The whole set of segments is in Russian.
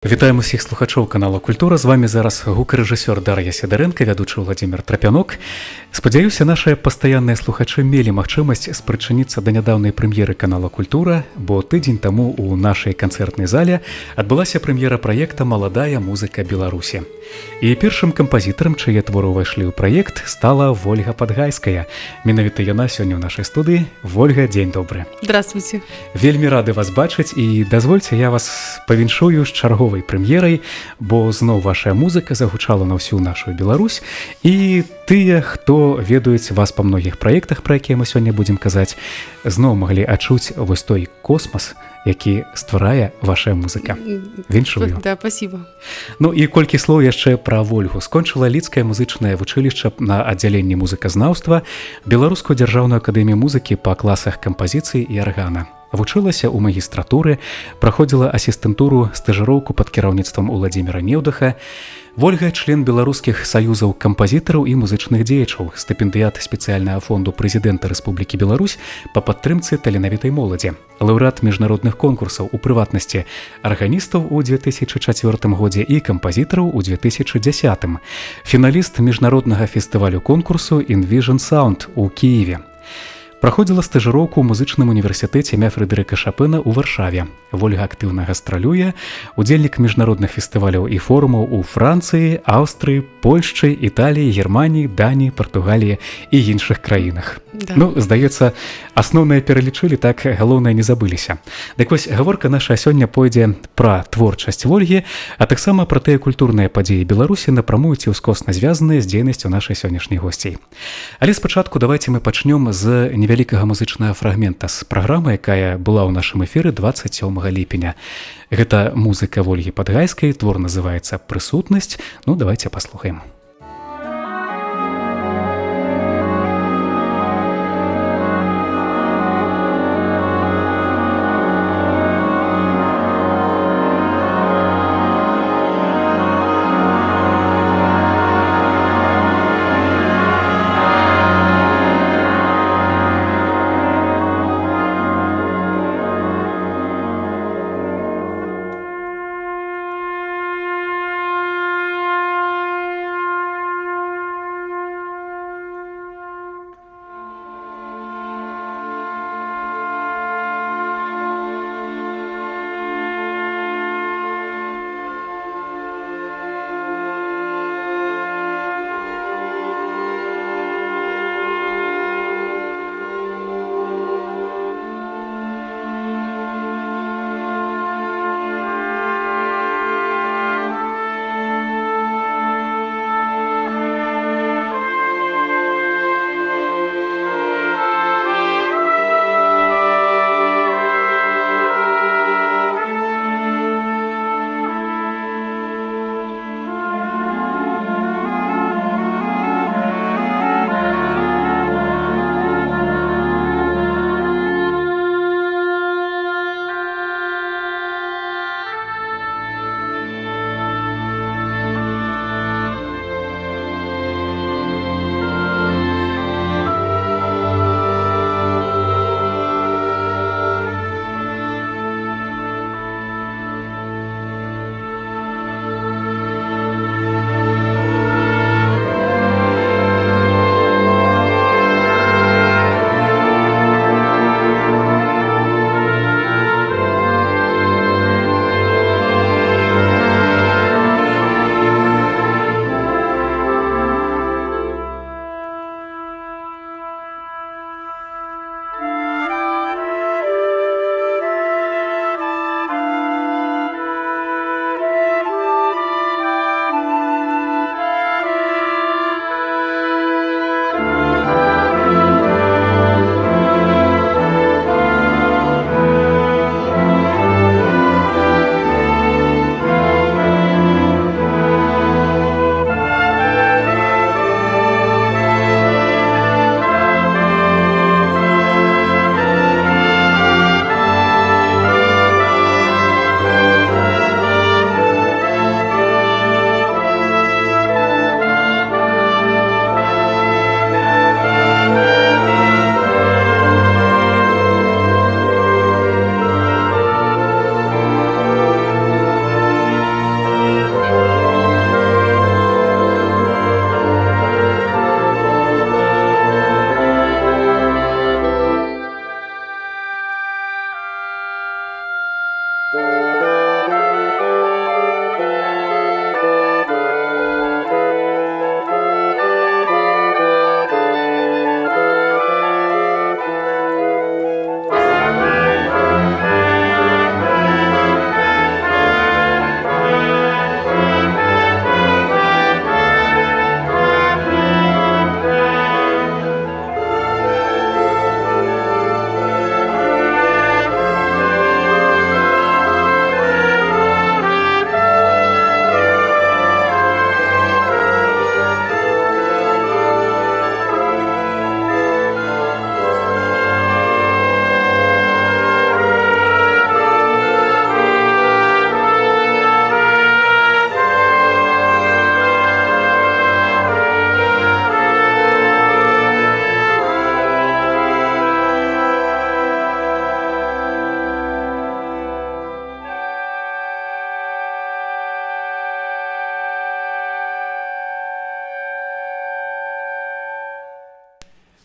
Вітаем усіх слухачоў канала Культура. З вами зараз гукарэжысёр Дар'я Сідарэнка, вядучы Владзімир Трапянок. Спадзяюся, нашыя пастаянныя слухачы мелі магчымасць спрычыніцца да нядаўнай прэм'еры канала Культура, бо тыдзень таму ў нашай канцэртнай зале адбылася прэм'ера праекта «Маладая музыка Беларусі». І першым кампазітарам, чые творы ўвайшлі ў праект, стала Вольга Падгайская. Менавіта яна сёння ў нашай студыі. Вольга, дзень добры. Здравствуйте. Вельмі рады вас бачыць і дазвольце, я вас павіншую з чарговай прэм'ерай, бо зноў вашая музыка загучала на ўсю нашу Беларусь, і тыя, хто ведаюць вас па многіх праектах, пра якія мы сёння будзем казаць, зноў маглі адчуць вось той космас, які стварае ваша музыка. Віншую. Да, спасибо. Ну і колькі слоў яшчэ пра Вольгу. Скончыла Лідскае музычнае вучылішча на аддзяленні музыказнаўства, Беларускую дзяржаўную акадэмію музыкі па класах кампазіцыі і аргана. Вучылася ў магістратуры, праходзіла асістэнтуру, стажыроўку пад кіраўніцтвам Уладзіміра Неўдаха. Вольга – член беларускіх саюзаў кампазітараў і музычных дзеячаў, стыпендыят спецыяльнага фонду прэзідэнта Рэспублікі Беларусь па падтрымцы таленавітай моладзі, лаўрэат міжнародных конкурсаў, у прыватнасці арганістаў у 2004 годзе і кампазітараў у 2010, фіналіст міжнароднага фестывалю конкурсу «Invision Sound» у Кіеве. Праходзіла стажыроўку ў музычным універсітэце імя Фрэдэрыка Шапена ў Варшаве. Вольга актыўна гастралюе, удзельнік міжнародных фестываляў і форумаў у Францыі, Аўстрыі, Польшчы, Італіі, Германіі, Даніі, Партугаліі і іншых краінах. Да. Ну, здаецца, асноўнае пералічылі, так галоўнае не забыліся. Дык вось, гаворка наша сёння пойдзе пра творчасць Вольгі, а таксама пра тыя культурныя падзеі Беларусі, напрамую ці ўскосна звязаныя з дзейнасцю нашай сённяшняй госцей. Але спачатку давайце мы пачнём з невялікага музычнага фрагмента з праграмы, якая была ў нашым эфіры 27 ліпеня. Гэта музыка Вольгі Падгайскай, твор называецца «Прысутнасць». Ну, давайте паслухаем.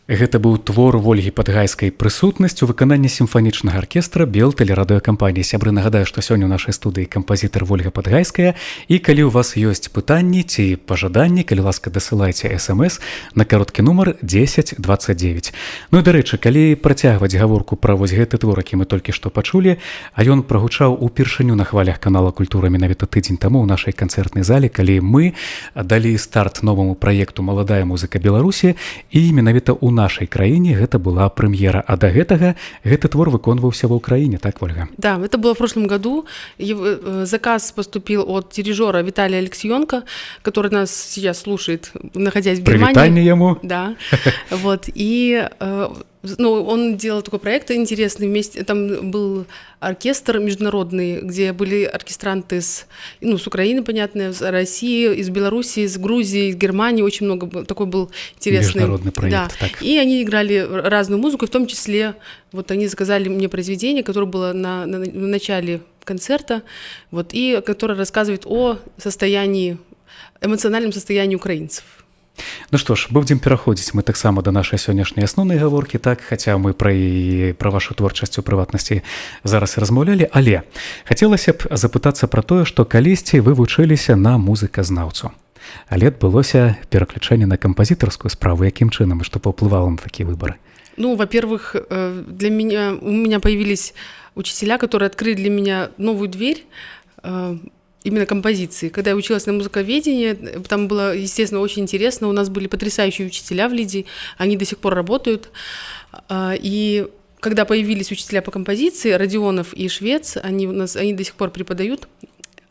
Гэта быў твор Вольгі Падгайскай «Прысутнасць» у выкананні сімфанічнага аркестра Белтэлерадыёкампаніі. Сябры, нагадаю, што сёння ў нашай студыі кампазітар Вольга Падгайская. І калі ў вас ёсць пытанні ці пажаданні, калі ласка, дасылайце смс на кароткі нумар 1029. Ну і, дарэчы, калі працягваць гаворку пра вось гэты твор, які мы толькі што пачулі, а ён прагучаў упершыню на хвалях канала «Культура» менавіта тыдзень таму ў нашай канцэртнай зале, калі мы далі старт новаму праекту «Маладая музыка Беларусі», і менавіта ў нашай краіне гэта была прэм'ера, а да гэтага гэты твор выконваўся ва ўкраіне, так, Ольга? Да, это было в прошлом году. Заказ поступил от дирижера Виталия Алексеенко, который нас сейчас слушает, находясь в Германии. Привитание ему. Да, вот, и... он делал такой проект интересный, вместе там был оркестр международный, где были оркестранты с Украины, понятно, с России, из Беларуси, из Грузии, из Германии, очень много, такой был интересный. Международный проект, да. так. И они играли разную музыку, в том числе, вот они заказали мне произведение, которое было на начале концерта, вот, и которое рассказывает о эмоциональном состоянии украинцев. Ну што ж, будзем пераходзіць мы таксама да нашай сённяшняй асноўнай гаворкі, так, хаця мы пра вашу творчасць у прыватнасці зараз размаўлялі, але хацелася б запытацца пра тое, што калісьці вы вучыліся на музыказнаўцу, але адбылося пераключэнне на кампазітарскую справу. Якім чынам і што паўплывала на такі выбар? Во-первых, у меня появились учителя, которые открыли для меня новую дверь, именно композиции. Когда я училась на музыковедении, там было, естественно, очень интересно. У нас были потрясающие учителя в Лидии, они до сих пор работают. И когда появились учителя по композиции, Родионов и Швец, они до сих пор преподают,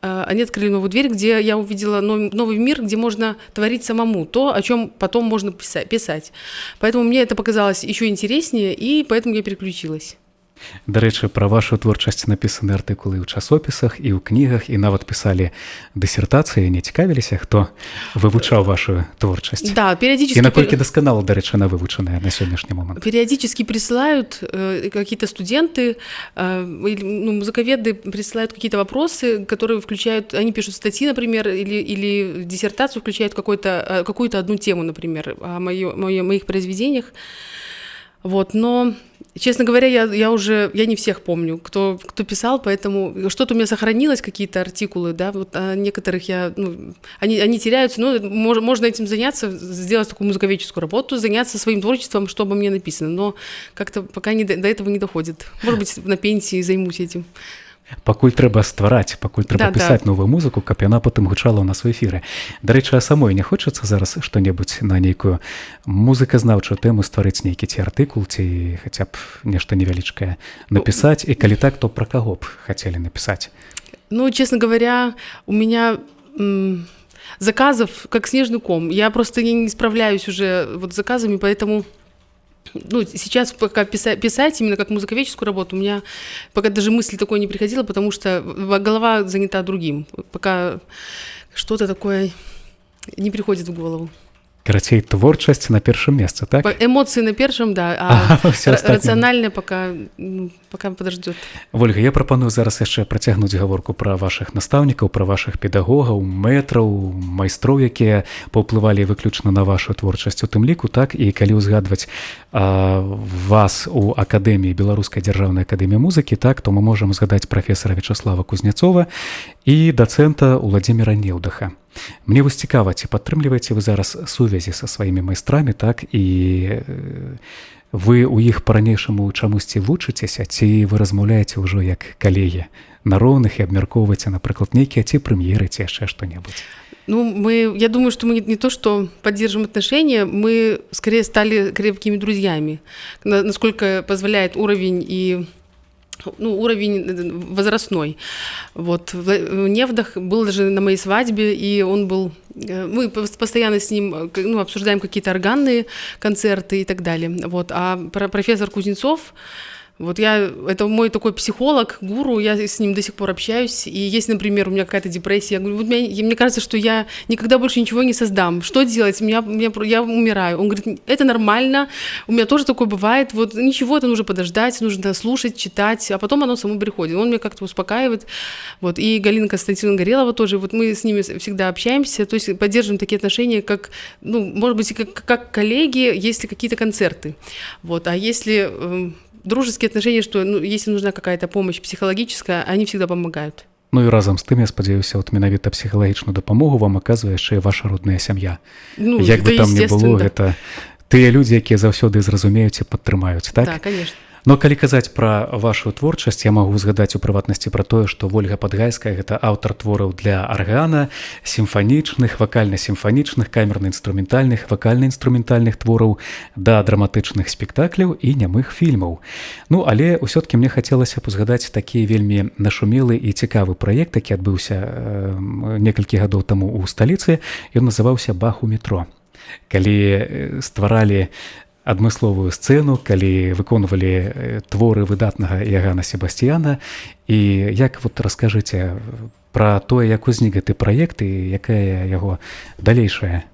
они открыли новую дверь, где я увидела новый мир, где можно творить самому то, о чем потом можно писать. Поэтому мне это показалось еще интереснее, и поэтому я переключилась. Дарэчы, пра вашу творчасць напісаны артыкулы ў часопісах і ў кнігах, і нават пісалі дысертацыі. Не цікавіліся, хто вывучаў вашу творчасць? Да, периодически. І наколькі дасканала, дарэчы, она вывучаная на сённяшні момант? Периодически присылают какие-то студенты, музыковеды присылают какие-то вопросы, которые включают, они пишут статьи, например, или диссертацию включают какую-то одну тему, например, о моих произведениях. Вот, но, честно говоря, я не всех помню, кто писал, поэтому что-то у меня сохранилось, какие-то артикулы, да, вот, а некоторых они теряются, но можно этим заняться, сделать такую музыковедческую работу, заняться своим творчеством, что обо мне написано, но как-то пока до этого не доходит. Может быть, на пенсии займусь этим. Пакуль трэба ствараць, пакуль трэба пісаць новую музыку, каб яна потым гучала ў нас у эфіры. Дарэчы, а самой не хочацца зараз што-небудзь на нейкую музыказнаўчую тэму стварыць нейкі ці артыкул, ці хаця б нешта невялічкае напісаць, і калі так, то пра каго б хацелі напісаць? Честно говоря, у меня заказов как снежный ком. Я просто не справляюсь уже вот с заказами, поэтому... сейчас пока писать именно как музыковедческую работу, у меня пока даже мысли такой не приходило, потому что голова занята другим. Пока что-то такое не приходит в голову. Карацей, творчасць на першым месцы, так? Эмоции на першым, да, а рацыянальнае пока подождет. Вольга, я прапаную зараз яшчэ працягнуць гаворку пра вашых настаўнікаў, пра вашых педагогаў, мэтраў, майстроў, якія паўплывалі выключна на вашу творчасць у тым ліку, так? І калі ўзгадваць вас у Акадэміі, Беларускай дзяржаўнай акадэміі музыкі, так, то мы можам згадаць прафесара Вячаслава Кузнецова і дацэнта Уладзіміра Неўдаха. Мне вось цікава, ці падтрымліваеце вы зараз сувязі са сваімі майстрамі, так, і вы ў іх па-ранейшаму чамусьці вучыцеся, ці вы размаўляеце ўжо як калегі на роўных і абмяркоўваеце, напрыклад, нейкія ці прэм'еры, ці яшчэ што-небудзь? Я думаю, что мы не то, что поддерживаем отношения, мы скорее стали крепкими друзьями, насколько позволяет уровень и... уровень возрастной. Вот. Невдах был даже на моей свадьбе, и он был... Мы постоянно с ним обсуждаем какие-то органные концерты и так далее. Вот. А профессор Кузнецов, Вот это мой такой психолог, гуру, я с ним до сих пор общаюсь, и если, например, у меня какая-то депрессия, я говорю, вот мне кажется, что я никогда больше ничего не создам, что делать, я умираю. Он говорит, это нормально, у меня тоже такое бывает, вот ничего, это нужно подождать, нужно слушать, читать, а потом оно само приходит. Он меня как-то успокаивает, вот, и Галина Константиновна Горелова тоже, вот мы с ними всегда общаемся, то есть поддерживаем такие отношения, как, ну, может быть, как коллеги, если какие-то концерты, вот, а если дружеские отношения, что если нужна какая-то помощь психологическая, они всегда помогают. Ну і разам з тым, я спадзяюся, от менавіта псіхалагічную дапамогу вам аказвае яшчэ і ваша родная сям'я. Ну, як бы там не было, да. гэта тыя людзі, якія заўсёды зразумеюць і падтрымаюць, так? Да, конечно. Но калі казаць пра вашу творчасць, я магу згадаць у прыватнасці пра тое, што Вольга Падгайская гэта аўтар твораў для аргана, сімфанічных, вакальна-сімфанічных, камерна-інструментальных, вакальна-інструментальных твораў да драматычных спектакляў і нямых фільмаў. Ну, але ўсё-ткі мне хацелася б узгадаць такі вельмі нашумелы і цікавы праект, які адбыўся некалькі гадоў таму ў сталіцы. Ён называўся «Бах у метро». Калі стваралі адмысловую сцэну, калі выконвалі творы выдатнага Іагана Себасцьяна. І як вот раскажыце пра тое, як узнік гэты праект і якая яго далейшая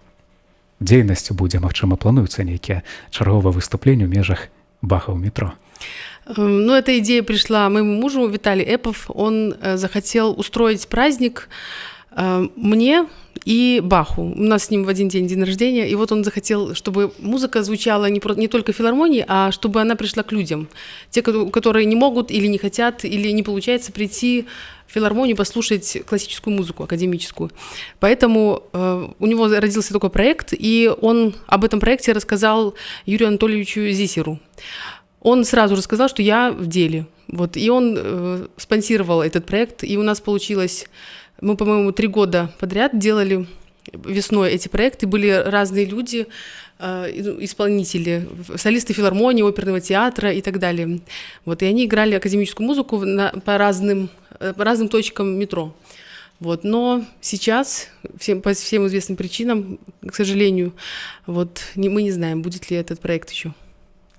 дзейнасць будзе, магчыма, плануюцца нейкія чарговыя выступленні ў межах Баха ў метро? Ну, эта идея пришла моему мужу, Виталий Эпов. Он захотел устроить праздник мне и Баху. У нас с ним в один день рождения, и вот он захотел, чтобы музыка звучала не только в филармонии, а чтобы она пришла к людям. Те, которые не могут или не хотят, или не получается прийти в филармонию послушать классическую музыку, академическую. Поэтому у него родился такой проект, и он об этом проекте рассказал Юрию Анатольевичу Зисеру. Он сразу рассказал, что я в деле. Вот, и он спонсировал этот проект, и у нас получилось... Мы, по-моему, 3 года подряд делали весной эти проекты. Были разные люди, исполнители, солисты филармонии, оперного театра и так далее. Вот, и они играли академическую музыку по разным точкам метро. Вот, но сейчас, по всем известным причинам, к сожалению, вот, мы не знаем, будет ли этот проект еще.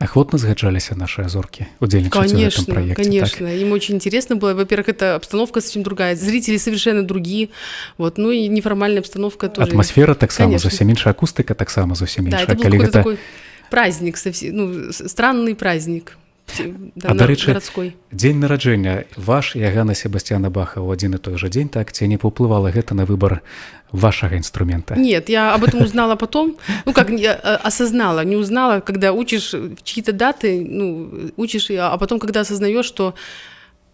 Охотно згаджаліся наши зорки, удзельнічаць у гэтым праекце? Конечно, так? Им очень интересно было. Во-первых, это обстановка совсем другая, зрители совершенно другие, вот, ну и неформальная обстановка тоже. Атмосфера таксама зусім іншая, акустыка таксама зусім іншая. Да, это был какой-то такой праздник, странный праздник. Да, дарэчы, дзень нараджэння ваш Іагана Себасцьяна Баха ў адзін і той жа дзень, так, ці не паўплывала гэта на выбор вашего инструмента? Нет, я об этом узнала потом, осознала, не узнала, когда учишь чьи-то даты, учишь, а потом, когда осознаешь, что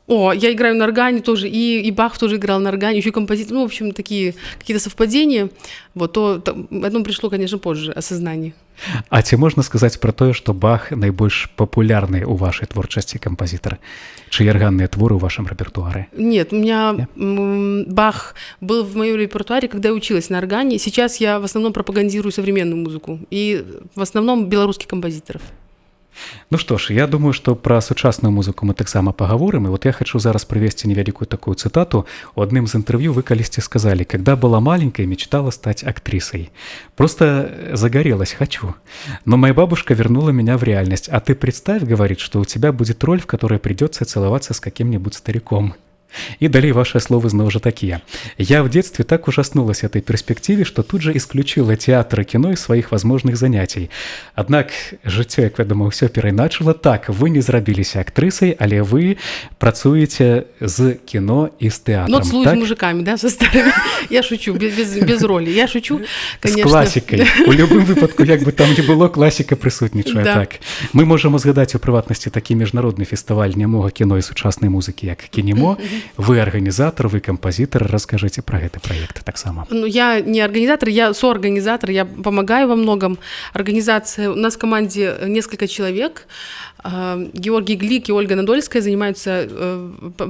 я играю на органе тоже, и Бах тоже играл на органе, еще композитор, в общем, такие какие-то совпадения, вот, то этому пришло, конечно, позже осознание. А ці можна сказаць пра тое, што Бах найбольш папулярны ў вашай творчасці кампазітар? Чыі арганныя творы ў вашым рэпертуары? Нет, у меня Бах был в моем репертуаре, когда я училась на органе. Сейчас я в основном пропагандирую современную музыку, и в основном белорусских композиторов. Ну што ж, я думаю, што пра сучасную музыку мы таксама пагаворым, і вот я хочу зараз прывесці невялікую такую цытату. У адным з інтэрв'ю вы калісьці сказалі: «Когда была маленькой, мечтала стать актрисой. Просто загорелась, хочу. Но моя бабушка вернула меня в реальность. А ты представь, говорит, что у тебя будет роль, в которой придется целоваться с каким-нибудь стариком». И далее ваши слова зноў жа такие. «Я в детстве так ужаснулась этой перспективе, что тут же исключила театр и кино из своих возможных занятий. Однако жыццё, як вядома, ўсё перайначыла. Так, вы не зрабіліся актрысай, але вы працуеце з кино и с театром». Но целуюсь так? С мужиками, да, со старыми. Я шучу, без роли. Я шучу, конечно. С классикой. У любым выпадку, як бы там не было, классика присутнічае. Да. Так. Мы можем узгадаць у прыватнасці такі міжнародны фестываль нямога кіно і сучаснай музыкі, як «Кінемо». Вы организатор, вы композитор. Расскажите про этот проект таксама. Я не организатор, я соорганизатор, я помогаю во многом. Организация, у нас в команде несколько человек. Георгий Глик и Ольга Надольская занимаются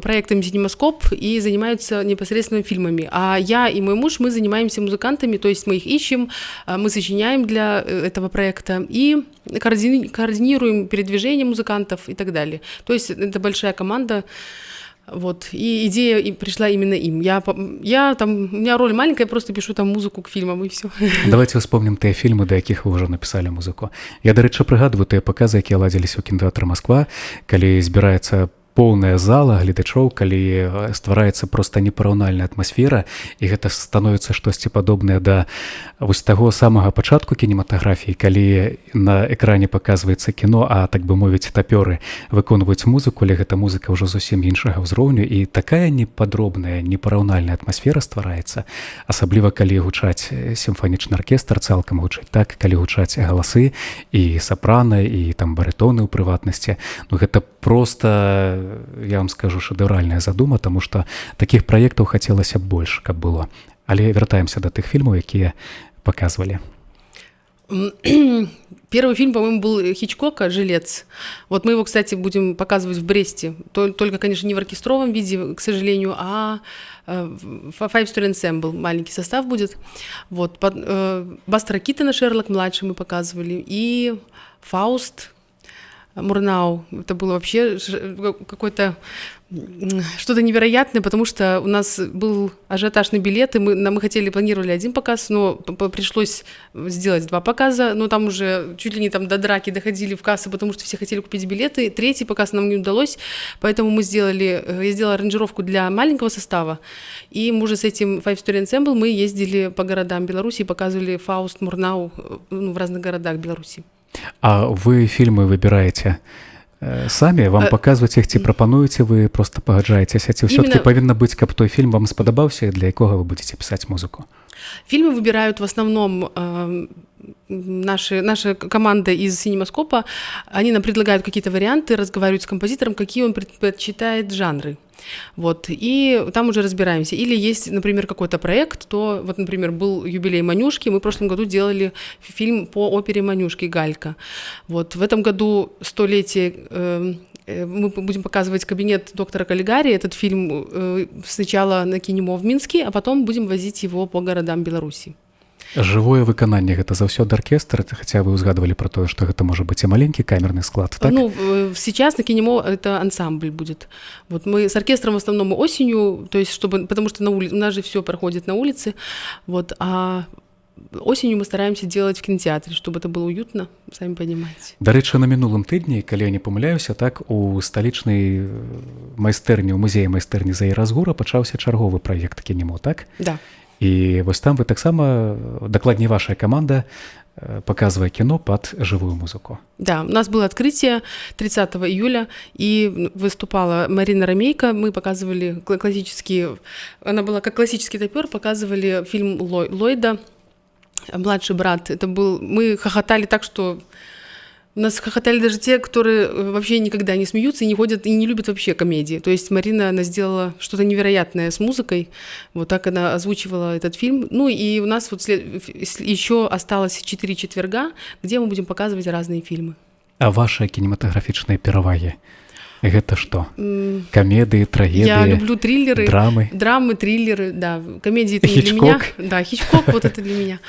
проектом «Синемаскоп» и занимаются непосредственно фильмами. А я и мой муж, мы занимаемся музыкантами, то есть мы их ищем, мы сочиняем для этого проекта и координируем передвижение музыкантов и так далее. То есть это большая команда. Вот, и идея пришла именно им. Я там, у меня роль маленькая, я просто пишу там музыку к фильмам, и все. Давайте успомнім тыя фільмы, да якіх вы ўжо напісалі музыку. Я, дарэчы, прыгадваю тыя паказы, якія ладзіліся ў кінотэатры Масква, калі збіраецца поўная зала гледачоў, калі ствараецца проста непараўнальная атмасфера, і гэта становіцца штосьці падобнае да вось таго самага пачатку кінематаграфіі, калі на экране паказваецца кіно, а так бы мовіць, тапёры выконваюць музыку, але гэта музыка ўжо зусім іншага ўзроўню, і такая непадробная, непараўнальная атмасфера ствараецца, асабліва калі гучаць сімфанічны аркестр, цалкам гучыць так, калі гучаць галасы і сапрана, і там барытоны ў прыватнасці. Ну гэта просто, я вам скажу, шэдэўральная задума, таму што такіх праектаў хацелася б больш, каб было. Але вяртаемся да тых фільмаў, якія показывали. Первый фильм, по-моему, был Хичкока «Жилец». Вот мы его, кстати, будем показывать в Бресте. Только, конечно, не в оркестровом виде, к сожалению, а Five Story Ensemble, маленький состав будет. Вот. Бастера Киттона «Шерлок» младший мы показывали. И «Фауст» Мурнау. Это было вообще какое-то что-то невероятное, потому что у нас был ажиотаж на билеты, мы планировали один показ, но пришлось сделать 2 показа, но там уже чуть ли не там до драки доходили в кассы, потому что все хотели купить билеты. 3-й показ нам не удалось, поэтому я сделала аранжировку для маленького состава, и мы уже с этим Five Story Ensemble мы ездили по городам Беларуси и показывали «Фауст», «Мурнау» в разных городах Беларуси. А вы фільмы выбіраеце самі, вам паказваць іх ці прапануеце, вы просто пагаджаецеся, ці ўсё-таки павінна быць, каб той фільм вам спадабаўся, для якога вы будзеце пісаць музыку? Фильмы выбирают в основном наша команда из «Синемаскопа». Они нам предлагают какие-то варианты, разговаривают с композитором, какие он предпочитает жанры. Вот, и там уже разбираемся. Или есть, например, какой-то проект, то, вот, например, был юбилей Манюшки, мы в прошлом году делали фильм по опере Манюшки «Галька». Вот, в этом году 100-летие мы будем показывать «Кабинет доктора Каллигари». Этот фильм сначала на Кинемо в Минске, а потом будем возить его по городам Беларуси. Жывое выкананне — гэта заўсёды аркестр, хаця вы ўзгадвалі пра тое, што гэта можа быць і маленькі камерны склад, так? Ну, сейчас на Кинемо это ансамбль будет. Вот мы с оркестром в основном осенью, то есть потому что у нас же все проходит на улице, вот, а осенью мы стараемся делать в кинотеатре, чтобы это было уютно, сами понимаете. Дарэчы, на мінулым тыдні, калі я не памыляюся, так, у сталічнай майстэрні, у музеі майстэрні Заіразгура пачаўся чарговы праект Кинемо, так? Да. І вось там вы таксама, дакладней вашая каманда, показывая кино под живую музыку. Да, у нас было открытие 30 июля, и выступала Марина Ромейко, мы показывали она была как классический топёр, показывали фильм Ллойда «Младший брат». Мы хохотали так, что у нас хохотали даже те, которые вообще никогда не смеются и не ходят, и не любят вообще комедии. То есть Марина, она сделала что-то невероятное с музыкой, вот так она озвучивала этот фильм. Ну и у нас вот еще осталось 4 четверга, где мы будем показывать разные фильмы. А ваши кинематографичные перавагі? Гэта што? Камедыі, трагедыі, я люблю триллеры, драмы, триллеры, да. Комедии это не для меня. Да, Хичкок, вот это для меня.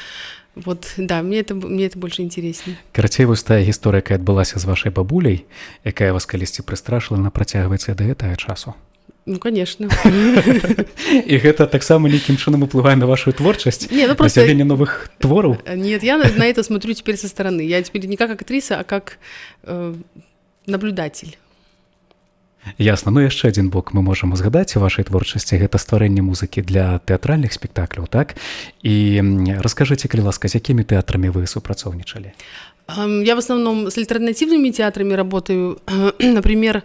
Вот, да, мне это больше интереснее. Карацей, вось тая гісторыя, якая адбылася з вашай бабуляй, якая вас калісьці прыстрашыла, она працягваецца да гэтага часу? Ну, конечно. І гэта таксама нейкім чынам уплывае на вашу творчасць, на сядзенне новых твораў? Нет, я на это смотрю теперь со стороны. Я теперь не как актриса, а как наблюдатель. Ясна. Ну, яшчэ адзін бок мы можам узгадаць у вашай творчасці, гэта стварэнне музыкі для тэатральных спектакляў, так? І раскажыце, калі ласка, з якімі тэатрамі вы супрацоўнічалі? Я в основном с альтернативными театрами работаю. Например,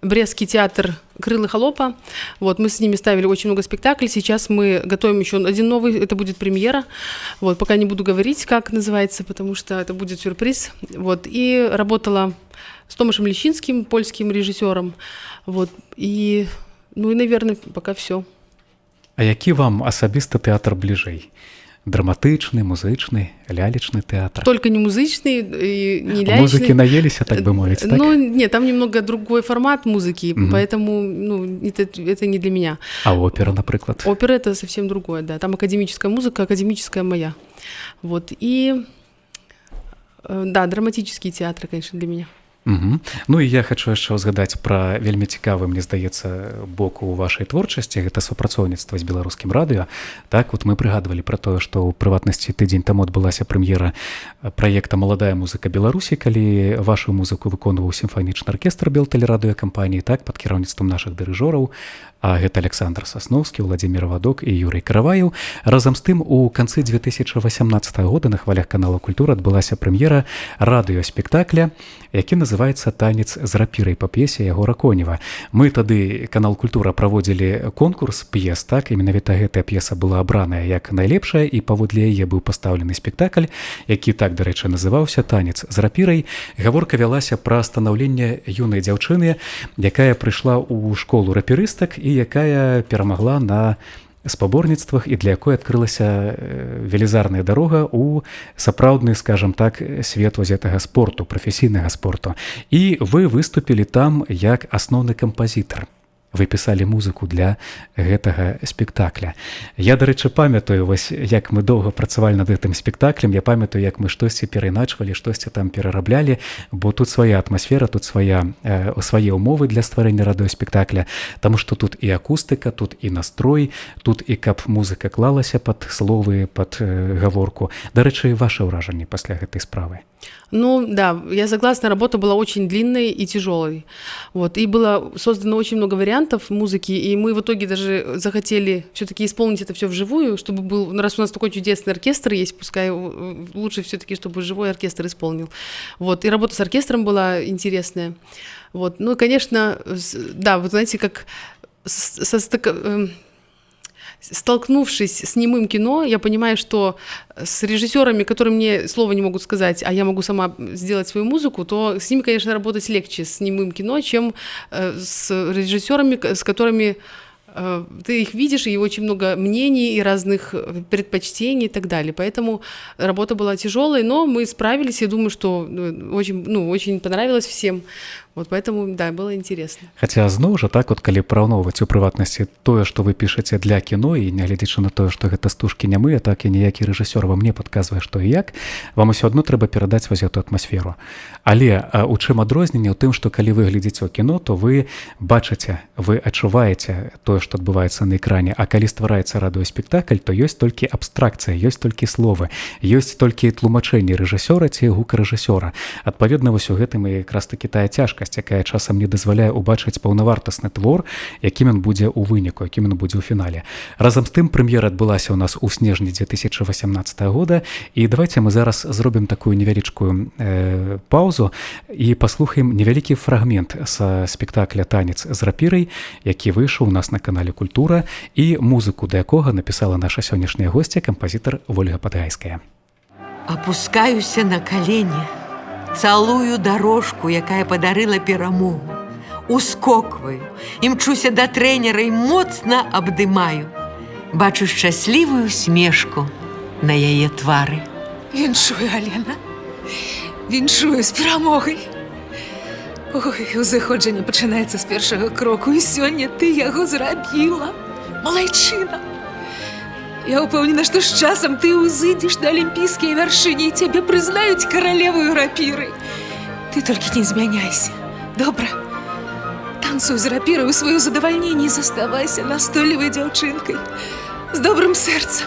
Брестский театр «Крылы холопа». Вот, мы с ними ставили очень много спектаклей. Сейчас мы готовим еще один новый, это будет премьера. Вот, пока не буду говорить, как называется, потому что это будет сюрприз. Вот, и работала с Томашем Лещинским, польским режиссером. Вот, и, наверное, пока все. А які вам асабіста тэатр бліжэй? Драматычны, музычны, лялечны тэатр? Только не музычный и не лялечный. Музыки наелись, так бы мовить, так? Ну, нет, там немного другой формат музыки, поэтому это не для меня. А опера, например? Опера — это совсем другое, да. Там академическая музыка, академическая моя. Вот, и, да, драматические театры, конечно, для меня. Ну і я хачу яшчэ ўзгадаць пра вельмі цікавы, мне здаецца, бок у вашай творчасці, гэта супрацоўніцтва з беларускім радыё. Так, вот мы прыгадвалі пра тое, што ў прыватнасці тыдзень таму адбылася прэм'ера праекта «Маладая музыка Беларусі», калі вашу музыку выконваў сімфанічны аркестр Белтэлерадыёкампаніі, так, пад кіраўніцтвам нашых дырыжораў, а гэта Александр Сасноўскі, Владзімір Вадок і Юрый Караваеў. Разам з тым, у канцы 2018 года на хвалях канала «Культура» адбылася прэм'ера радыёспектакля, які называецца «Танец з рапірай» па п'есе Ягора Конева. Мы тады, канал «Культура», праводзілі конкурс п'ес, так, і менавіта гэтая п'еса была абраная як найлепшая, і паводле яе быў пастаўлены спектакль, які так, дарэчы, называўся «Танец з рапірай». Гаворка вялася пра станаўленне юнай дзяўчыны, якая прыйшла ў школу рапірыстак і якая перамагла на спаборніцтвах і для якой адкрылася велізарная дарога ў сапраўдны, скажам так, свет гэтага спорту, прафесійнага спорту. І вы выступілі там як асноўны кампазітар. Вы пісалі музыку для гэтага спектакля. Я, дарэчы, памятаю, вось як мы доўга працавалі над гэтым спектаклем, я памятаю, як мы штосьці перайначвалі, штосьці там перараблялі, бо тут свая атмасфера, тут свае ўмовы для стварэння радыёспектакля, таму што тут і акустыка, тут і настрой, тут і каб музыка клалася пад словы, пад гаворку. Дарэчы, ваше ўражанне пасля гэтай справы? Ну, да, я согласна, работа была очень длинной и тяжелой. Вот, и было создано очень много вариантов музыки, и мы в итоге даже захотели все-таки исполнить это все вживую, чтобы был, ну, раз у нас такой чудесный оркестр есть, пускай лучше все-таки, чтобы живой оркестр исполнил. Вот, и работа с оркестром была интересная. Вот, ну, конечно, да, вот знаете, как столкнувшись с немым кино, я понимаю, что с режиссерами, которые мне слова не могут сказать, а я могу сама сделать свою музыку, то с ними, конечно, работать легче с немым кино, чем с режиссерами, с которыми ты их видишь, и очень много мнений и разных предпочтений и так далее. Поэтому работа была тяжелой, но мы справились. Я думаю, что очень понравилось всем. Вот поэтому, да, было интересно. Хаця зноў жа так, от калі параўноўваць у прыватнасці тое, што вы пішаце для кіно, і нягледзячы на тое, што гэта стужкі нямыя, так і ніякі рэжысёр вам не падказвае, што і як, вам усё адно трэба перадаць вось гэту атмасферу. Але у чым адрозненне? У тым, што калі вы глядзіце ў кіно, то вы бачыце, вы адчуваеце тое, што адбываецца на экране, а калі ствараецца радыёспектакль, то ёсць толькі абстракцыя, ёсць толькі словы, ёсць толькі тлумачэнне рэжысёра ці гукарэжысёра. Адпаведна, вось у гэтым і якраз такі тая цяжкасць, якая часам не дазваляе убачыць паўнавартасны твор, якім ён будзе ў выніку, якім ён будзе ў фінале. Разам з тым, прэм'ера адбылася ў нас у снежні 2018 года, і давайте мы зараз зробім такую невялічкую паузу і паслухаем невялікі фрагмент са спектакля «Танец з рапірай», які выйшаў у нас на канале «Культура», і музыку да якога напісала наша сённяшняя госця, кампазітар Вольга Падгайская. Опускаюся на колени, цалую дорожку, якая подарила перамогу, ускокваю, імчуся да трэнера і моцна абдымаю. Бачу шчаслівую смешку на яе твары. Віншую, Алена. Віншую з перамогай. Ой, узыходжанне пачынаецца з першага кроку, і сёння ты яго зрабіла. Малайчына. Я упэўнена, што з часам ты ўзыдзеш на алімпійскія вяршыні і цябе прызнаюць каралеваю рапіры. Ты толькі не змяняйся. Добра? Танцуй з рапірай у сваё задавальненне і заставайся настойлівай дзяўчынкай з добрым сэрцам.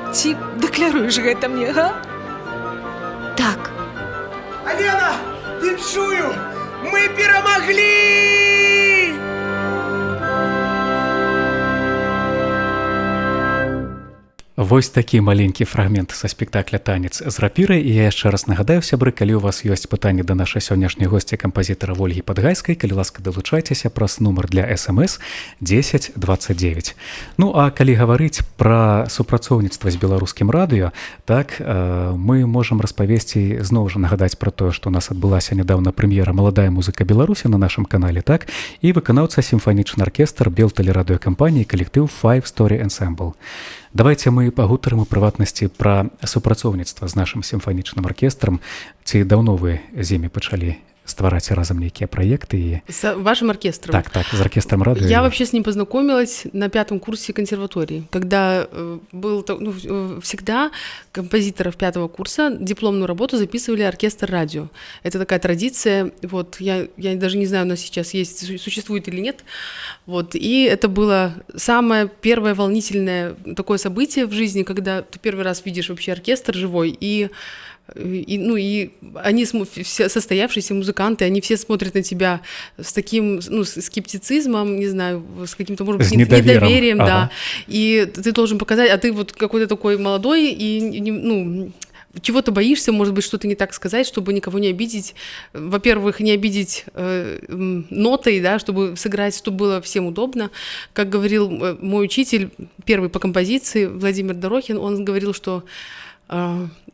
Ці дэкляруеш гэта мне, га? Так. Алена, віншую! Мы перамаглі! Вось такі маленькі фрагмент са спектакля «Танец з рапірай». І я яшчэ раз нагадаю, сябры, калі ў вас ёсць пытанні да нашай сённяшняй госці кампазітара Вольгі Падгайскай, калі ласка, далучайцеся праз нумар для СМС 1029. Ну, а калі гаварыць пра супрацоўніцтва з беларускім радыё, так, мы можам распавесці, зноў жа нагадаць пра тое, што у нас адбылася нядаўна прэм'ера «Маладая музыка Беларусі» на нашым канале, так, і выканаўца сімфанічны аркестр Белтэлерадыёкампаніі калектыў Five Story Ensemble. Давайте мы пагутарым у прыватнасці пра супрацоўніцтва з нашым сімфанічным аркестрам. Ці даўно вы з імі пачалі ствараць разам нейкія праекты і С вашим оркестром. так з аркестрам радыё. Я вообще с ним познакомилась на 5 курсе консерватории, когда всегда композиторов 5 курса дипломную работу записывали оркестр радио. Это такая традиция, вот, я даже не знаю, у нас сейчас существует или нет, вот, и это было самое первое волнительное такое событие в жизни, когда ты первый раз видишь вообще оркестр живой, и они, все состоявшиеся музыканты, они все смотрят на тебя с таким, скептицизмом, не знаю, с каким-то, может быть, недоверием, да. И ты должен показать, а ты вот какой-то такой молодой, и, чего-то боишься, может быть, что-то не так сказать, чтобы никого не обидеть. Во-первых, не обидеть нотой, да, чтобы сыграть, чтобы было всем удобно. Как говорил мой учитель, первый по композиции, Владимир Дорохин, он говорил, что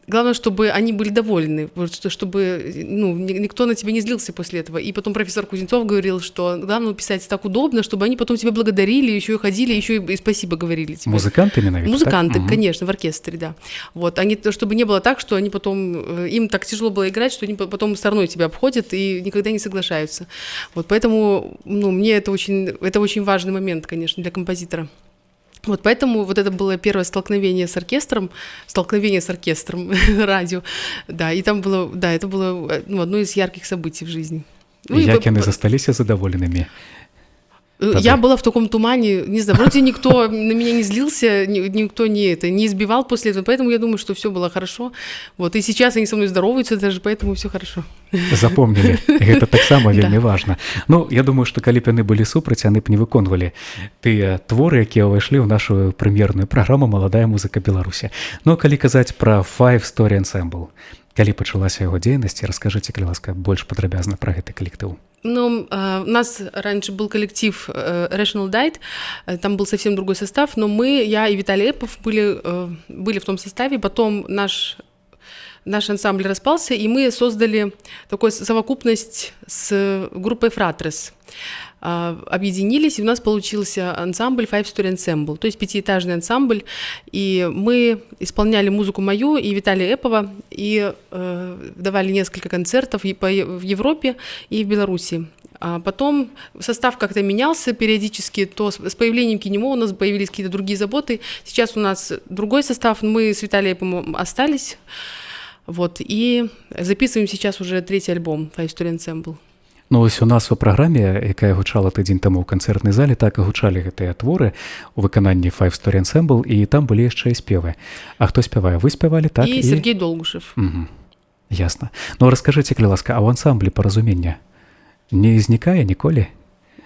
главное, чтобы они были довольны, чтобы никто на тебя не злился после этого. И потом профессор Кузнецов говорил, что главное писать так удобно, чтобы они потом тебя благодарили, еще и ходили, еще и спасибо говорили тебе. Музыканты именно? Музыканты, так? Конечно, в оркестре, да. Вот, чтобы не было так, что они потом, им так тяжело было играть, что они потом стороной тебя обходят и никогда не соглашаются. Вот, поэтому, мне это очень важный момент, конечно, для композитора. Вот поэтому вот это было первое столкновение с оркестром радио, да, и там было, да, это было одно из ярких событий в жизни. Як яны засталіся задоволенымі? Я была в таком тумане, не знаю, вроде никто на меня не злился, никто не избивал после этого, поэтому я думаю, что все было хорошо. Вот, и сейчас они со мной здороваются даже, поэтому все хорошо. Запомнили, гэта таксама вельмі важна. Я думаю, што калі б яны былі супраць, яны б не выконвалі тыя творы, якія ўвайшлі ў нашу прэм'ерную праграму «Маладая музыка Беларусі». Калі казаць пра Five Story Ensemble, калі пачалася яго дзейнасць, раскажыце, калі ласка, больш падрабязна пра гэты калектыў. У нас раньше был коллектив Rational Diet, там был совсем другой состав, но я и Виталий Эпов были в том составе, потом наш ансамбль распался, и мы создали такую совокупность с группой Fratres. Объединились, и у нас получился ансамбль Five Story Ensemble, то есть 5-этажный ансамбль, и мы исполняли музыку мою и Виталия Эпова, и давали несколько концертов в Европе и в Беларуси. А потом состав как-то менялся периодически, то с появлением КиНеМо у нас появились какие-то другие заботы, сейчас у нас другой состав, мы с Виталием Эповым остались, вот, и записываем сейчас уже 3-й альбом Five Story Ensemble. Ось у нас у праграме, якая гучала тыдзень таму ў канцэртнай зале, так і гучалі гэтыя творы у выкананні Five Story Ensemble, і там былі яшчэ і спевы. А хто спявае? Вы спявалі, так? І Сергей Долгушев. Ясна. Раскажыце, калі ласка, а ў ансамблі паразумення не знікае ніколі?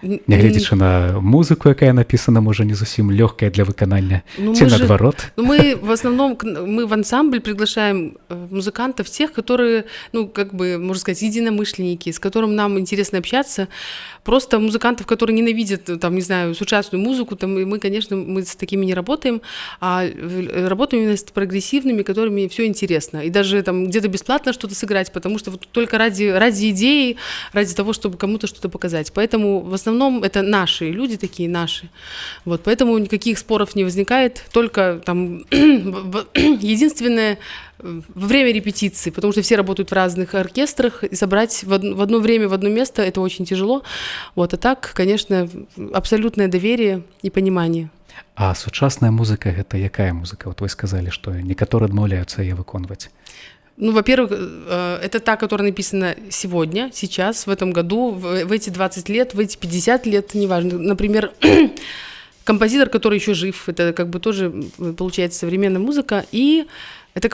Нягледзячы на музыку, якая напісана, можа, не зусім лёгкая для выканання, ці наадварот? Мы в основном, в ансамбль приглашаем музыкантов, тех, которые, можно сказать, единомышленники, с которым нам интересно общаться, просто музыкантов, которые ненавидят, сучасную музыку, мы, конечно, с такими не работаем, а работаем именно с прогрессивными, которыми все интересно, и даже где-то бесплатно что-то сыграть, потому что только ради идеи, ради того, чтобы кому-то что-то показать, поэтому в основном это наши люди, такие наши. Вот, поэтому никаких споров не возникает, только единственное во время репетиции, потому что все работают в разных оркестрах, и собрать в одно время, в одно место, это очень тяжело. Вот, а так, конечно, абсолютное доверие и понимание. А сучасная музыка – гэта якая музыка? Вот вы сказали, что некоторые адмаўляюцца яе выконваць. Во-первых, это та, которая написана сегодня, сейчас, в этом году, в эти 20 лет, в эти 50 лет, неважно. Например, композитор, который еще жив, это тоже, получается, современная музыка. И это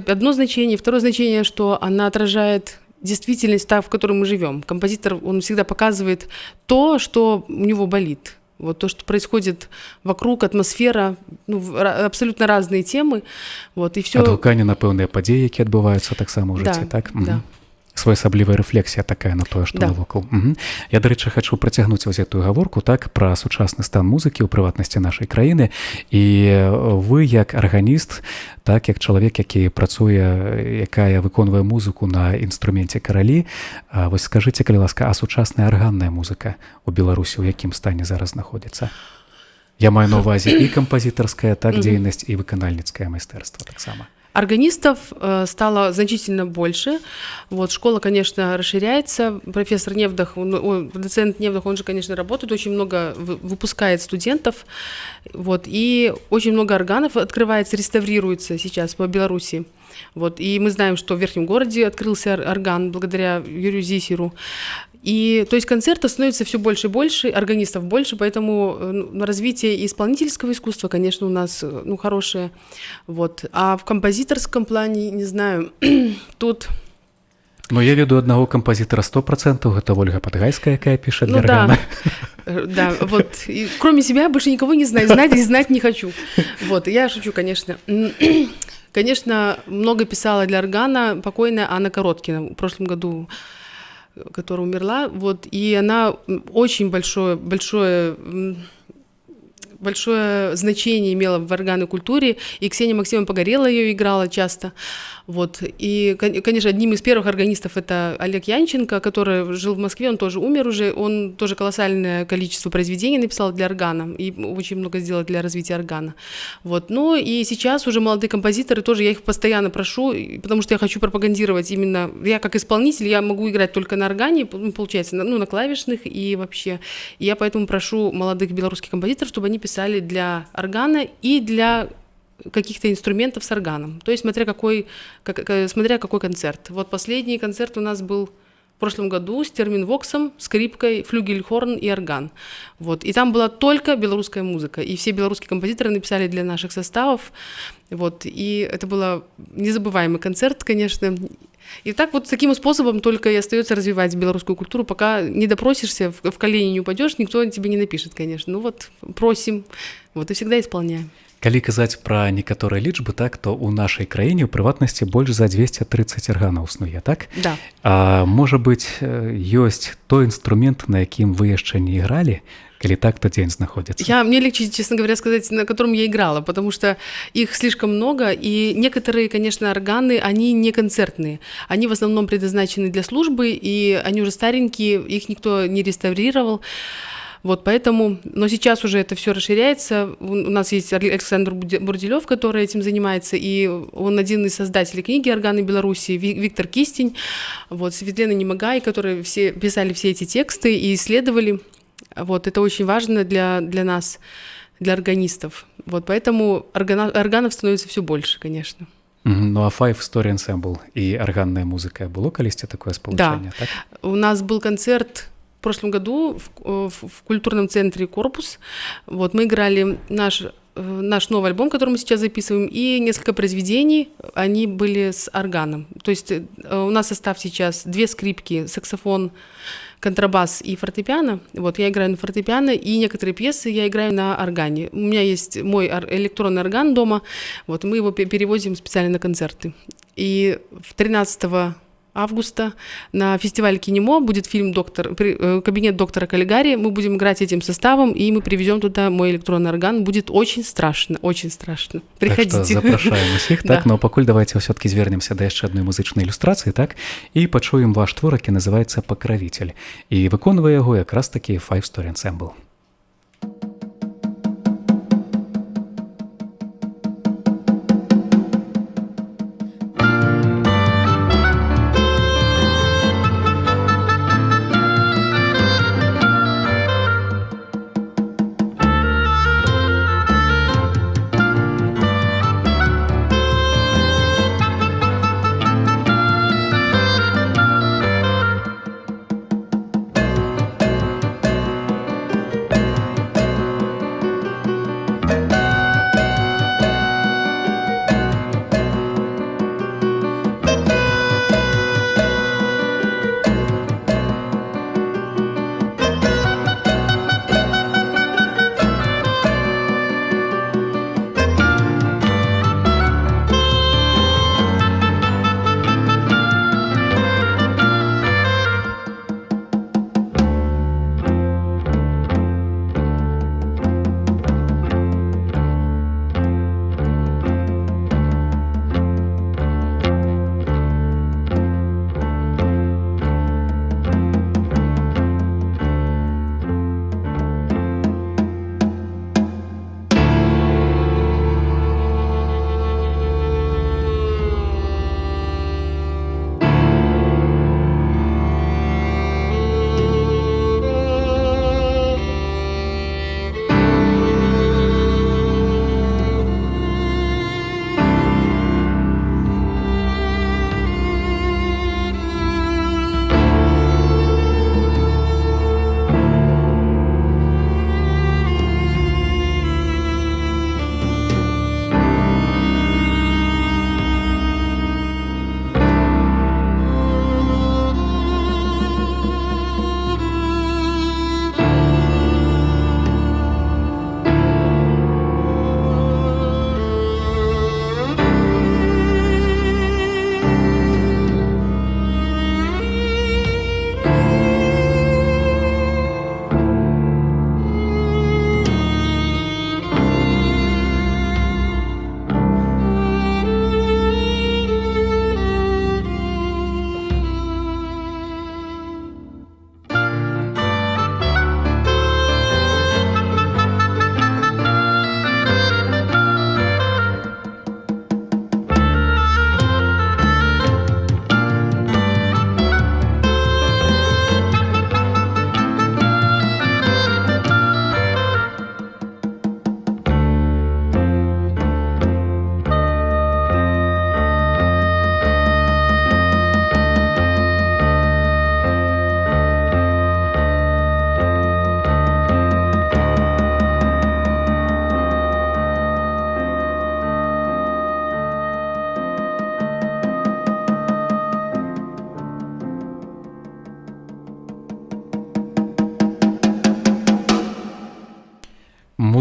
одно значение. Второе значение, что она отражает действительность, в которой мы живем. Композитор, он всегда показывает то, что у него болит. Вот то, что происходит вокруг, атмосфера, абсолютно разные темы. Вот, и все. Адгуканне на пэўныя падзеі, якія адбываюцца таксама ў жыцці, так? Да. Своеасаблівая рэфлексія такая на тое, што навокал. Я, дарэчы, хачу працягнуць гэтую гаворку, так, пра сучасны стан музыкі, у прыватнасці нашай краіны. І вы, як арганіст, так, як чалавек, які працуе, якая выконвае музыку на інструменце каралі, вось скажыце, калі ласка, а сучасная арганная музыка у Беларусі ў якім стане зараз знаходзіцца? Я маю на ўвазе і кампазітарская, так, дзейнасць, і выканальніцкае майстэрства таксама. Органистов стало значительно больше. Вот, школа, конечно, расширяется. Профессор Невдах, доцент Невдах, он же, конечно, работает, очень много выпускает студентов. Вот, и очень много органов открывается, реставрируется сейчас по Беларуси. Вот, и мы знаем, что в Верхнем городе открылся орган благодаря Юрию Зисеру. И, то есть, концертов становится все больше и больше, органистов больше, поэтому развитие исполнительского искусства, конечно, у нас хорошее. Вот. А в композиторском плане, не знаю, тут... Ну, я веду одного композитора 100%, это Ольга Подгайская, якая піша для органа. Да, вот. И кроме себя я больше никого не знаю, знать не хочу. Вот, я шучу, конечно. Конечно, много писала для органа покойная Анна Короткина в прошлом году, которая умерла, вот, и она очень большое значение имела в органной культуре, и Ксения Максимовна Погорелова ее играла часто. Вот. И, конечно, одним из первых органистов это Олег Янченко, который жил в Москве, он тоже умер уже, он тоже колоссальное количество произведений написал для органа, и очень много сделал для развития органа. Вот. Ну и сейчас уже молодые композиторы, тоже я их постоянно прошу, потому что я хочу пропагандировать именно, я как исполнитель, я могу играть только на органе, получается, на клавишных и вообще. И я поэтому прошу молодых белорусских композиторов, чтобы они писали для органа и для каких-то инструментов с органом. То есть смотря какой концерт. Вот последний концерт у нас был в прошлом году с терминвоксом, скрипкой, флюгельхорн и орган. Вот. И там была только белорусская музыка. И все белорусские композиторы написали для наших составов. Вот. И это был незабываемый концерт, конечно. И так вот таким способом только и остается развивать белорусскую культуру, пока не допросишься, в колени не упадешь, никто тебе не напишет, конечно. Ну вот, просим, вот, и всегда исполняем. Калі казаць пра некаторыя лічбы, так, то ў нашай краіне ў прыватнасці больш за 230 арганаў існуе, так? Да. А можа быць, ёсць той інструмент, на якім вы яшчэ не ігралі, калі так, то дзень знаходзіцца? Мне легче, честно говоря, сказать, на котором я играла, потому что их слишком много, и некоторые, конечно, органы, они не концертные. Они в основном предназначены для службы, и они уже старенькие, их никто не реставрировал. Вот поэтому, но сейчас уже это все расширяется. У нас есть Александр Бурделев, который этим занимается, и он один из создателей книги «Органы Беларуси», Виктор Кистень, вот, Светлана Немагай, которые все писали все эти тексты и исследовали. Вот, это очень важно для нас, для органистов. Вот, поэтому органов становится все больше, конечно. Ну а Five Story Ensemble и органная музыка, было колись такое сполучение? Да, так? У нас был концерт в прошлом году в культурном центре «Корпус». Вот, мы играли наш новый альбом, который мы сейчас записываем, и несколько произведений, они были с органом. То есть у нас состав сейчас 2 скрипки, саксофон, контрабас и фортепиано. Вот, я играю на фортепиано, и некоторые пьесы я играю на органе. У меня есть мой электронный орган дома, вот, мы его перевозим специально на концерты. И 13 августа на фестивале «Кинемо» будет фильм «Кабинет доктора Каллигари». Мы будем играть этим составом, и мы привезем туда мой электронный орган. Будет очень страшно, очень страшно. Приходите. Так что запрашаем усіх, так? Да. Но пакуль давайте все-таки звернемся до яшчэ адной музычнай ілюстрацыі, так? І пачуем ваш твор, які называецца «Пакравитель». І выконвае яго якраз такі Five Story Ensemble.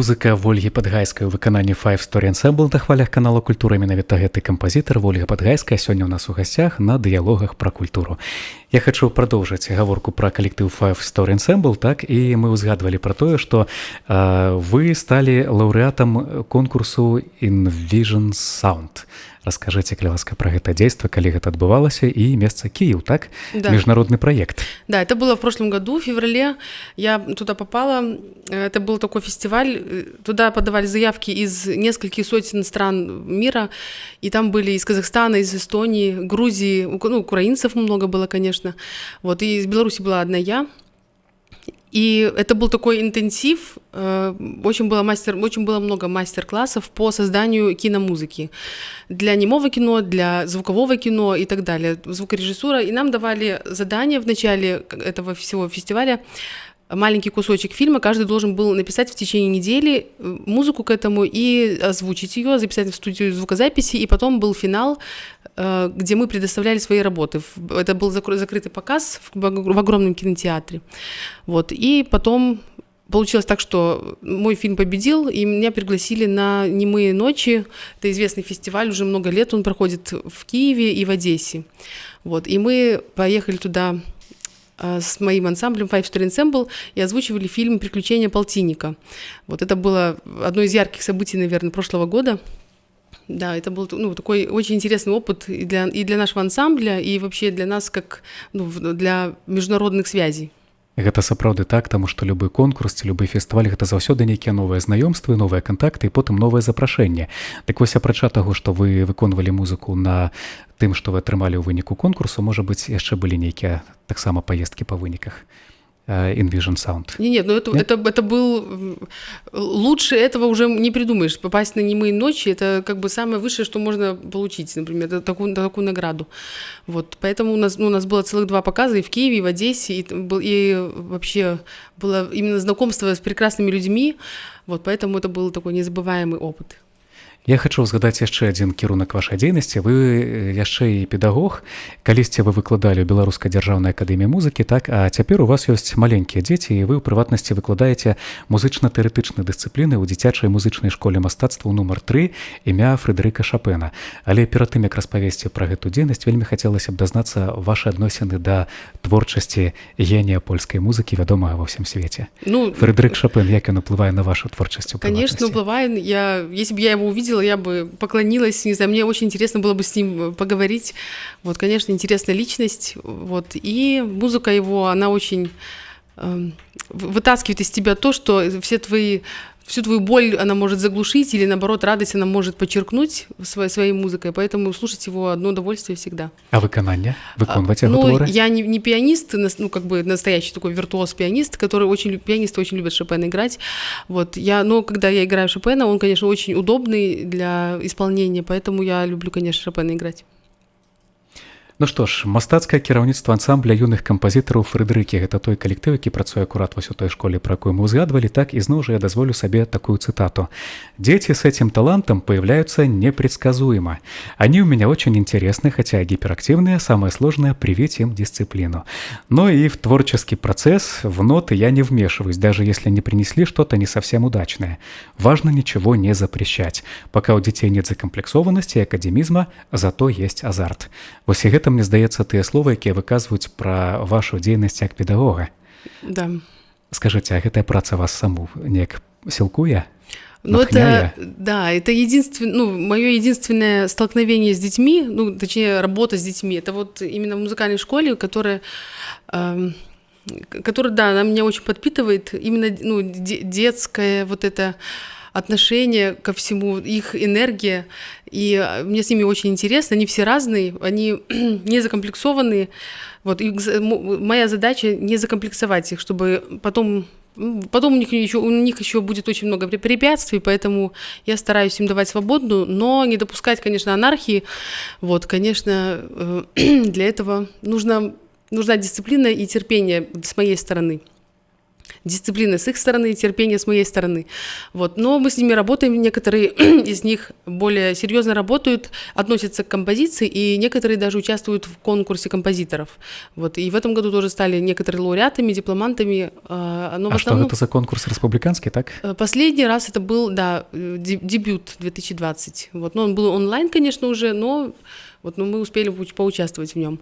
Музыка Вольгі Падгайскай у выкананні Five Story Ensemble на хвалях канала Культура. Менавіта гэты кампазітар Вольга Падгайская сёння ў нас у гасцях на дыялогах пра культуру. Я хачу прадоўжыць гаворку пра калектыў Five Story Ensemble, так, і мы ўзгадвалі пра тое, што вы сталі лаўрэатам конкурсу Envision Sound. Расскажите, калі ласка, про гэта дзейства, калі гэта адбывалася, і месца Киев, так? Да. Международный проект. Да, это было в прошлом году, в феврале. Я туда попала. Это был такой фестиваль. Туда подавали заявки из нескольких сотен стран мира. И там были из Казахстана, из Эстонии, Грузии. Ну, украинцев много было, конечно. Вот. И из Беларуси была одна я. И это был такой интенсив, очень было много мастер-классов по созданию киномузыки для немого кино, для звукового кино и так далее, звукорежиссура. И нам давали задание в начале этого всего фестиваля, маленький кусочек фильма, каждый должен был написать в течение недели музыку к этому и озвучить ее, записать в студию звукозаписи, и потом был финал, где мы предоставляли свои работы. Это был закрытый показ в огромном кинотеатре. Вот. И потом получилось так, что мой фильм победил, и меня пригласили на «Немые ночи». Это известный фестиваль, уже много лет он проходит в Киеве и в Одессе. Вот. И мы поехали туда с моим ансамблем Five Story Ensemble и озвучивали фильм «Приключения полтинника». Вот это было одно из ярких событий, наверное, прошлого года. Да, это был такой очень интересный опыт и для нашего ансамбля, и вообще для нас, как для международных связей. Гэта сапраўды так, таму што любы конкурс ці любы фестываль гэта заўсёды нейкія новыя знаёмствы, новыя кантакты і потым новае запрашэнне. Так вось, апрача таго, што вы выконвалі музыку на тым, што вы атрымалі ў выніку конкурсу, можа быць, яшчэ былі нейкія таксама паездкі па выніках Envision Sound. Нет, это был... Лучше этого уже не придумаешь. Попасть на «Немые ночи» — это как бы самое высшее, что можно получить, например, такую награду. Вот. Поэтому у нас было целых 2 показа и в Киеве, и в Одессе, и вообще было именно знакомство с прекрасными людьми. Вот. Поэтому это был такой незабываемый опыт. Я хачу згадаць яшчэ адзін кірунак вашай дзейнасці. Вы яшчэ і педагог. Калісьці вы выкладалі ў Беларускай дзяржаўнай акадэміі музыкі, так, а цяпер у вас ёсць маленькія дзеці, і вы ў прыватнасці выкладаеце музычна-тэарэтычныя дысцыпліны ў дзіцячай музычнай школе мастацтваў нумар 3 імя Фрэдэрыка Шапена. Але перад тым, як распавесці пра гэту дзейнасць, вельмі хацелася б дазнацца вашы адносіны да творчасці генія польскай музыкі, вядомага ва ўсім свеце. Фрэдэрык Шапен, як ён уплывае на вашу творчасць у прыватнасці? Конечно, уплывает. Если бы я его увидела, я бы поклонилась, не знаю, мне очень интересно было бы с ним поговорить. Вот, конечно, интересная личность. Вот, и музыка его, она очень вытаскивает из тебя то, что всю твою боль она может заглушить, или наоборот, радость она может подчеркнуть своей музыкой, поэтому слушать его одно удовольствие всегда. А выкананне? Выконваць яго творы? Я не пианист, как бы настоящий такой виртуоз-пианист, пианисты очень любят Шопена играть. Вот, но когда я играю Шопена, он, конечно, очень удобный для исполнения, поэтому я люблю, конечно, Шопена играть. Ну што ж, мастацкае кіраўніцтва ансамбля юных кампазітараў Фрэдэрыкі — гэта той калектыў, які працуе акурат вось у той школе, про якую мы узгадывали, так, и зноў жа я дазволю себе такую цитату. «Дети с этим талантом появляются непредсказуемо. Они у меня очень интересны, хотя гиперактивные, самое сложное — привить им дисциплину. Но и в творческий процесс, в ноты я не вмешиваюсь, даже если они принесли что-то не совсем удачное. Важно ничего не запрещать. Пока у детей нет закомплексованности и академизма, зато есть азарт». Вось і гэта, мне здаецца, тыя словы, якія выказваюць пра вашу дзейнасць як педагога. Да. Скажыце, а гэтая праца вас саму неяк сілкуе? Это мое единственное столкновение с детьми, точнее, работа с детьми. Это вот именно в музыкальной школе, которая, да, она меня очень подпитывает. Именно, детское вот это отношение ко всему, их энергия, и мне с ними очень интересно, они все разные, они не закомплексованные, вот, и моя задача не закомплексовать их, чтобы потом у них еще будет очень много препятствий, поэтому я стараюсь им давать свободу, но не допускать, конечно, анархии, вот, конечно, для этого нужна дисциплина и терпение с моей стороны. дисциплины с их стороны, терпение с моей стороны. Вот. Но мы с ними работаем, некоторые из них более серьезно работают, относятся к композиции, и некоторые даже участвуют в конкурсе композиторов. Вот. И в этом году тоже стали некоторые лауреатами, дипломантами. Но в А что основном, это за конкурс республиканский, так? последний раз это был, да, дебют 2020. Вот. Но он был онлайн, конечно, уже, но мы успели поучаствовать в нем.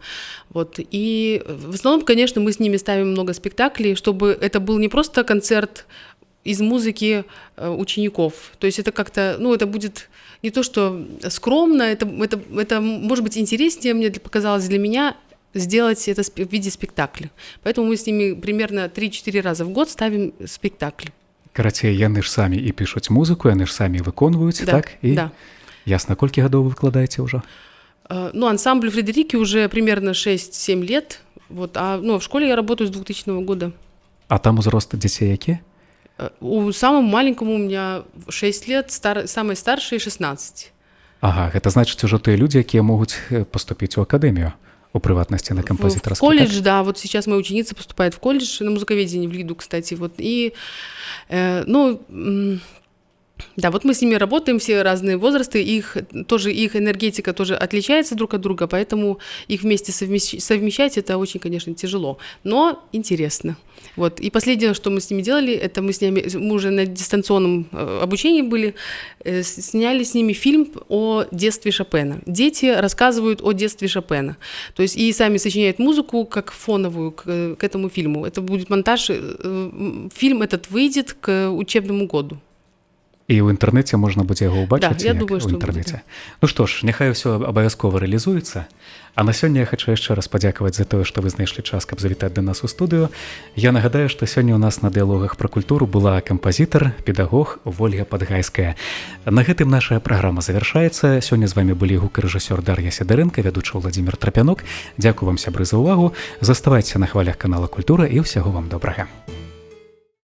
Вот. И в основном, конечно, мы с ними ставим много спектаклей, чтобы это был не просто концерт из музыки учеников. То есть это как-то, это будет не то, что скромно, это может быть интереснее, мне показалось для меня, сделать это в виде спектакля. Поэтому мы с ними примерно 3-4 раза в год ставим спектакль. Карацей, яны ж самі і пішуць музыку, яны ж самі выконваюць, Да, так? І да. ясна, колькі гадоў вы выкладаеце ўжо? Ансамблю Фредерики уже примерно 6-7 лет. Вот, в школе я работаю с 2000 года. А там узрост дзяцей які? Самому маленькому у меня 6 лет, самой старшей 16. Ага, гэта значыць ужо тыя людзі, якія могуць паступіць у акадэмію, у прыватнасці на В кампазітарскі. колледж, да, вот сейчас моя ученица поступает в колледж, на музыковедении в ЛИДу, кстати. Вот, и, да, вот мы с ними работаем, все разные возрасты, их энергетика тоже отличается друг от друга, поэтому их вместе совмещать это очень, конечно, тяжело, но интересно. Вот. И последнее, что мы с ними делали, это мы уже на дистанционном обучении были, сняли с ними фильм о детстве Шопена. Дети рассказывают о детстве Шопена, то есть и сами сочиняют музыку как фоновую к этому фильму. Это будет монтаж, фильм этот выйдет к учебному году. І ў інтэрнэце можна будзе яго ўбачыць, Да, я як думаю, у што інтэрнэце. Ну што ж, няхай ўсё абавязкова рэалізуецца. А на сёння я хачу яшчэ раз падзякаваць за тое, што вы знайшлі час, каб завітаць да нас у студыю. Я нагадаю, што сёння ў нас на дыялогах пра культуру была кампазітар, педагог Вольга Падгайская. На гэтым наша праграма завяршаецца. Сёння з вамі былі гукарэжысёр Дар'я Сідарэнка, вядучы Владзімір Трапянок. Дзякую вам, сябры, за ўвагу. Заставайцеся на хвалях канала Культура і ўсяго вам добрага.